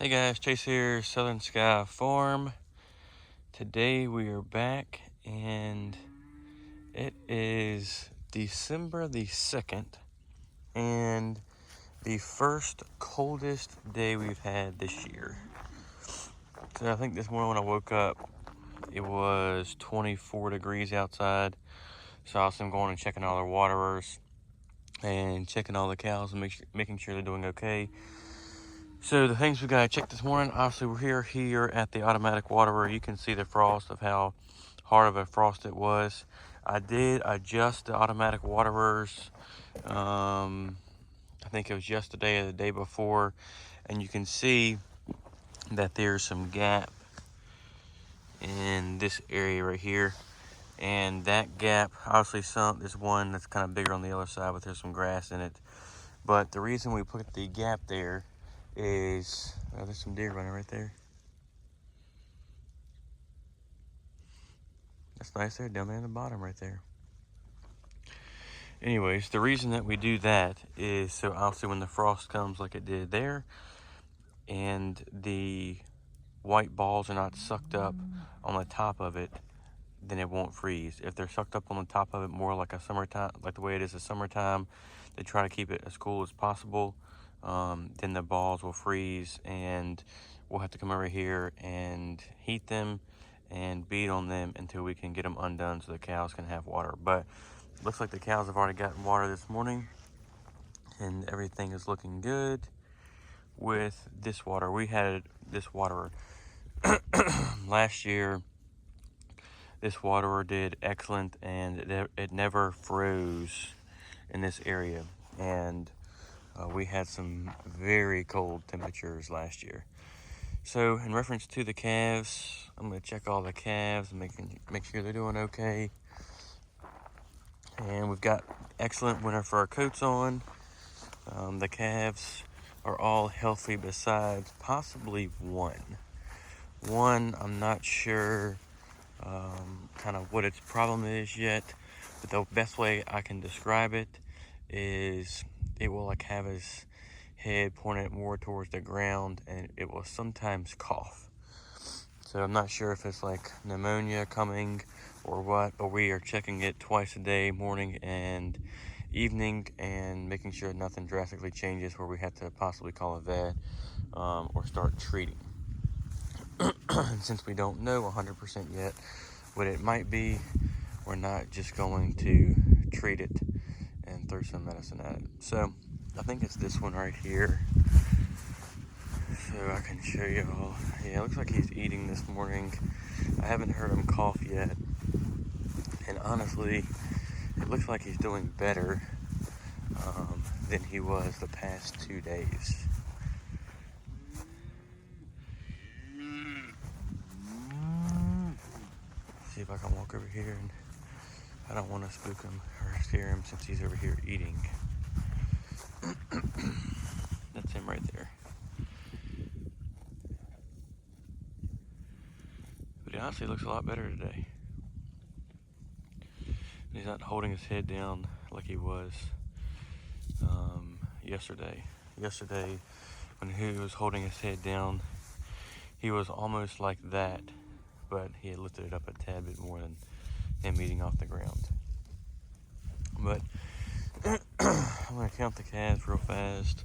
Hey guys, Chase here, Southern Sky Farm. Today we are back and it is December the 2nd and the first coldest day we've had this year. So I think this morning when I woke up, it was 24 degrees outside. So I was going and checking all their waterers and checking all the cows and making sure they're doing okay. So the things we got to check this morning, obviously we're here at the automatic waterer. You can see the frost of how hard of a frost it was. I did adjust the automatic waterers. I think it was yesterday or the day before, and you can see that there's some gap in this area right here. And that gap, obviously there's one that's kind of bigger on the other side, but there's some grass in it. But the reason we put the gap there is, there's some deer running right there. That's nice there, down there in the bottom right there. Anyways, the reason that we do that is so obviously when the frost comes like it did there, and the white balls are not sucked up on the top of it, then it won't freeze. If they're sucked up on the top of it more like a summertime, like the way it is in summertime, they try to keep it as cool as possible, then the balls will freeze and we'll have to come over here and heat them and beat on them until we can get them undone so the cows can have water. But it looks like the cows have already gotten water this morning and everything is looking good with this water. We had this water last year. This waterer did excellent and it never froze in this area. And we had some very cold temperatures last year. So in reference to the calves, I'm going to check all the calves and make sure they're doing okay. And we've got excellent winter fur coats on. The calves are all healthy besides possibly one. One, I'm not sure kind of what its problem is yet, but the best way I can describe it is it will like have his head pointed more towards the ground and it will sometimes cough. So I'm not sure if it's like pneumonia coming or what, but we are checking it twice a day, morning and evening, and making sure nothing drastically changes where we have to possibly call a vet or start treating. Since we don't know 100% yet what it might be, we're not just going to treat it and throw some medicine at it. So I think it's this one right here. So I can show you all. Yeah, it looks like he's eating this morning. I haven't heard him cough yet. And honestly, it looks like he's doing better than he was the past 2 days. See if I can walk over here, and I don't want to spook him or scare him since he's over here eating. That's him right there. But he honestly looks a lot better today. He's not holding his head down like he was yesterday. Yesterday, when he was holding his head down, he was almost like that, but he had lifted it up a tad bit more than him eating off the ground. But I'm going to count the calves real fast.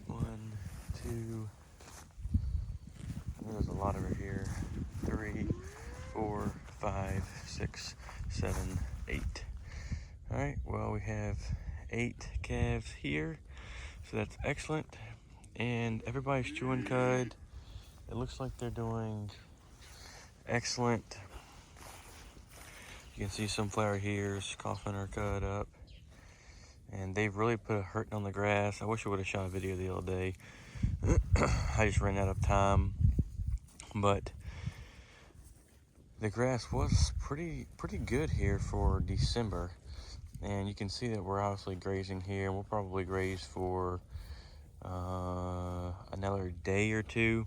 1, 2, there's a lot over here. 3, 4, 5, 6, 7, 8. Alright, well, we have 8 calves here, so that's excellent. And everybody's chewing cud. It looks like they're doing excellent. You can see sunflower here's coughing her cud up. And they've really put a hurting on the grass. I wish I would have shot a video the other day. I just ran out of time. But the grass was pretty good here for December. And you can see that we're obviously grazing here. And we'll probably graze for another day or two.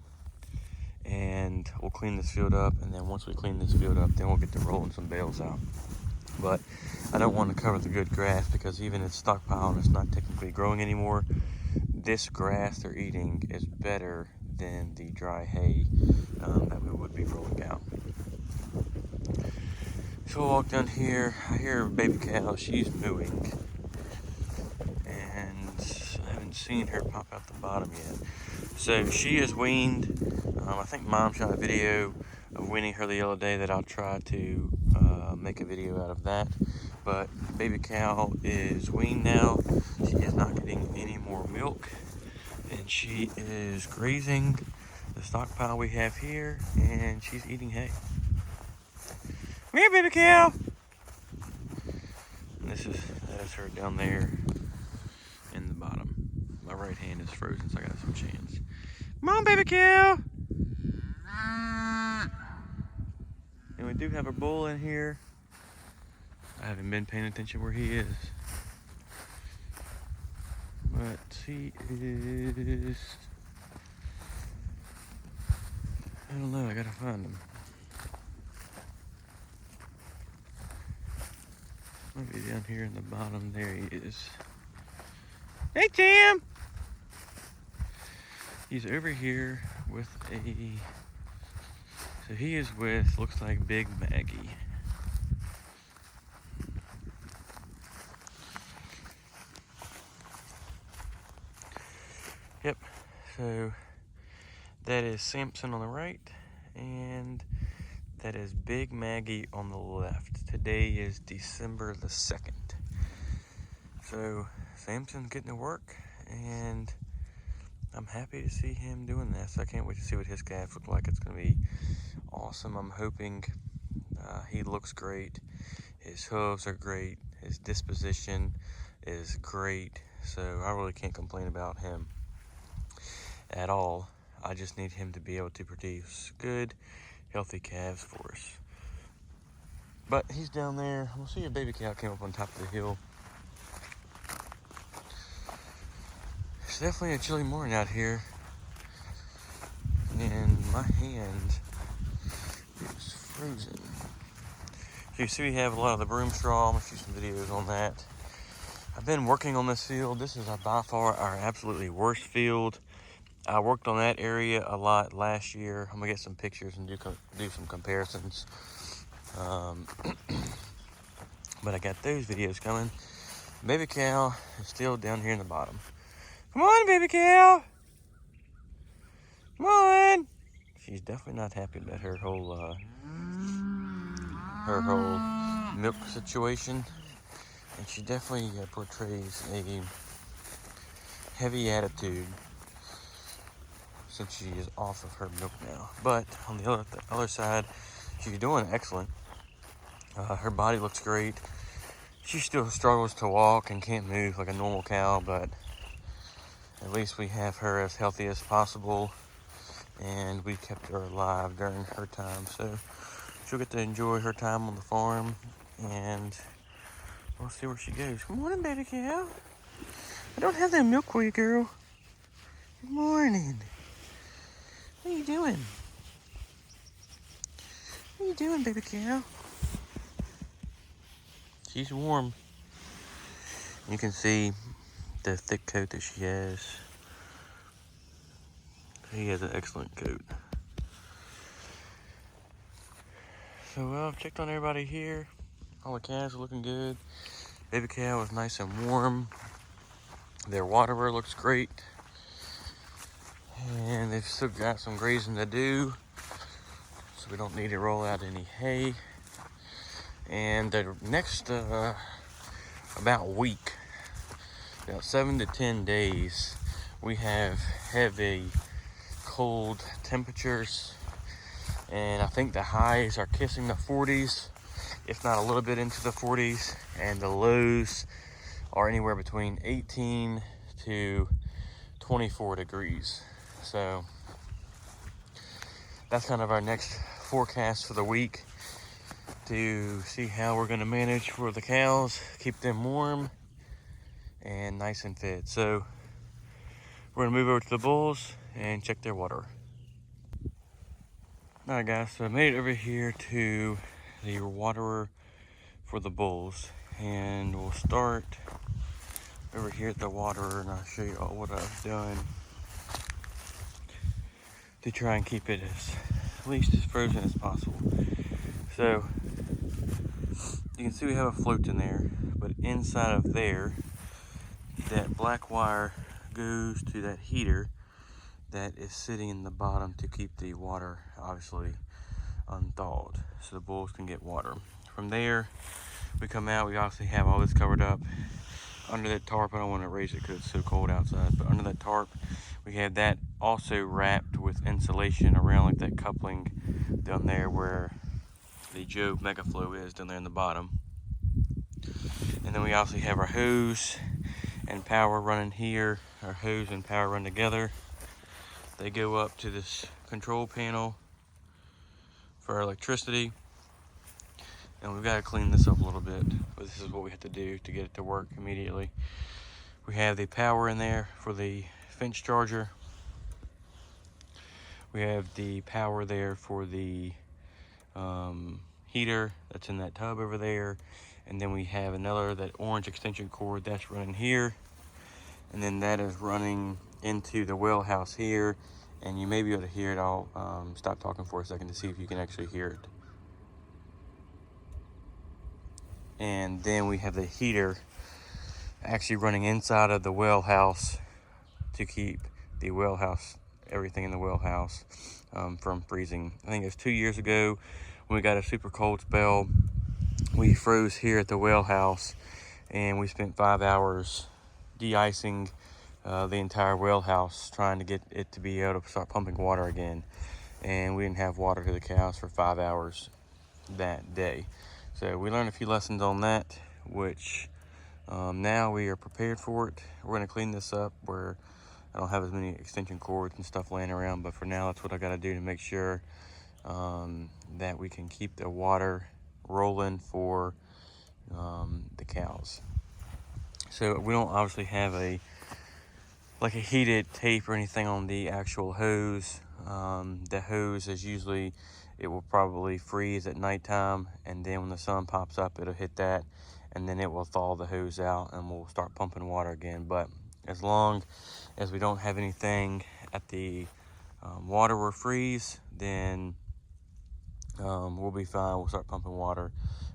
And we'll clean this field up. And then once we clean this field up, then we'll get to rolling some bales out. But I don't want to cover the good grass because even it's stockpiled and it's not technically growing anymore, this grass they're eating is better than the dry hay that we would be rolling out. So we'll walk down here. I hear a baby cow. She's mooing. And I haven't seen her pop out the bottom yet. So she is weaned. I think Mom shot a video of weaning her the other day that I'll try to make a video out of that. But baby cow is weaned now. She is not getting any more milk. And she is grazing the stockpile we have here. And she's eating hay. Come here, baby cow. And that is her down there in the bottom. My right hand is frozen, so I got some chance. Come on, baby cow. And we do have a bull in here. I haven't been paying attention where he is. But he is... I don't know, I gotta find him. Might be down here in the bottom. There he is. Hey, Tim! He's over here with a... So he is with, looks like Big Maggie. Yep, so that is Samson on the right, and that is Big Maggie on the left. Today is December the 2nd. So Samson's getting to work, and I'm happy to see him doing this. I can't wait to see what his calves look like. It's going to be awesome. I'm hoping he looks great. His hooves are great. His disposition is great. So I really can't complain about him at all. I just need him to be able to produce good, healthy calves for us. But he's down there. We'll see a baby cow came up on top of the hill. It's definitely a chilly morning out here. And my hand is frozen. So you see we have a lot of the broom straw. I'm going to shoot some videos on that. I've been working on this field. This is by far our absolutely worst field. I worked on that area a lot last year. I'm going to get some pictures and do some comparisons. But I got those videos coming. Baby cow is still down here in the bottom. Come on, baby cow. Come on. She's definitely not happy about her whole milk situation. And she definitely portrays a heavy attitude since she is off of her milk now. But on the other side, she's doing excellent. Her body looks great. She still struggles to walk and can't move like a normal cow, but at least we have her as healthy as possible, and we kept her alive during her time. So she'll get to enjoy her time on the farm, and we'll see where she goes. Good morning, baby cow. I don't have that milk for you, girl. Good morning. What are you doing? What are you doing, baby cow? She's warm. You can see the thick coat that she has. She has an excellent coat. So I've checked on everybody here. All the calves are looking good. Baby cow is nice and warm. Their waterer looks great. And they've still got some grazing to do, so we don't need to roll out any hay. And the next about week, about 7 to 10 days, we have heavy cold temperatures, and I think the highs are kissing the 40s, if not a little bit into the 40s, and the lows are anywhere between 18 to 24 degrees. So that's kind of our next forecast for the week, to see how we're going to manage for the cows, keep them warm and nice and fed. So we're going to move over to the bulls and check their water. Alright guys, so I made it over here to the waterer for the bulls, and we'll start over here at the waterer, and I'll show you all what I've done. to try and keep it at least as frozen as possible. So you can see we have a float in there, but inside of there, that black wire goes to that heater that is sitting in the bottom to keep the water obviously unthawed so the bulls can get water. From there, we come out, we obviously have all this covered up under that tarp. I don't want to raise it because it's so cold outside, but under that tarp, we have that also wrapped with insulation around like that coupling down there where the Jobe Megaflow is down there in the bottom. And then we obviously have our hose and power running here. Our hose and power run together. They go up to this control panel for our electricity. And we've got to clean this up a little bit, but this is what we have to do to get it to work immediately. We have the power in there for the fence charger. We have the power there for the heater that's in that tub over there. And then we have another, that orange extension cord that's running here. And then that is running into the well house here. And you may be able to hear it. I'll stop talking for a second to see if you can actually hear it. And then we have the heater actually running inside of the well house to keep the well house, everything in the well house from freezing. I think it was 2 years ago when we got a super cold spell. We froze here at the well house and we spent 5 hours de-icing the entire well house, trying to get it to be able to start pumping water again. And we didn't have water to the cows for 5 hours that day. So we learned a few lessons on that, which now we are prepared for it. We're going to clean this up where I don't have as many extension cords and stuff laying around, but for now that's what I got to do to make sure that we can keep the water rolling for the cows. So we don't obviously have a heated tape or anything on the actual hose. The hose is usually, it will probably freeze at nighttime, and then when the sun pops up, it'll hit that, and then it will thaw the hose out and we'll start pumping water again. But as long as we don't have anything at the water will freeze, then we'll be fine. We'll start pumping water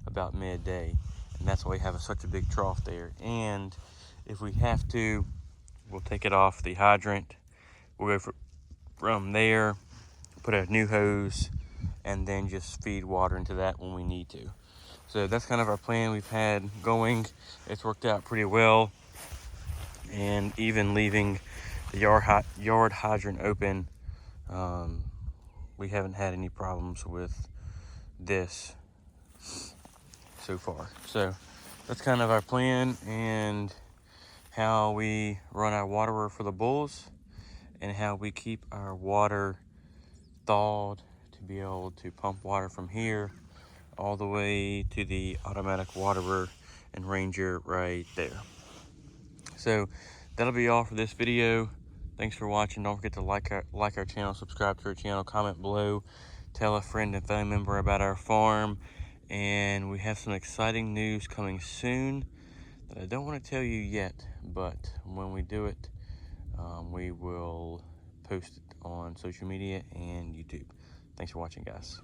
about midday, and that's why we have such a big trough there. And if we have to, we'll take it off the hydrant. We'll go from there, put a new hose, and then just feed water into that when we need to. So that's kind of our plan we've had going. It's worked out pretty well. And even leaving the yard hydrant open, we haven't had any problems with this so far. So that's kind of our plan and how we run our waterer for the bulls, and how we keep our water thawed to be able to pump water from here all the way to the automatic waterer and Ranger right there. So that'll be all for this video. Thanks for watching. Don't forget to like our channel, subscribe to our channel, comment below, tell a friend and family member about our farm. And we have some exciting news coming soon that I don't want to tell you yet, but when we do it, we will post it on social media and YouTube. Thanks for watching, guys.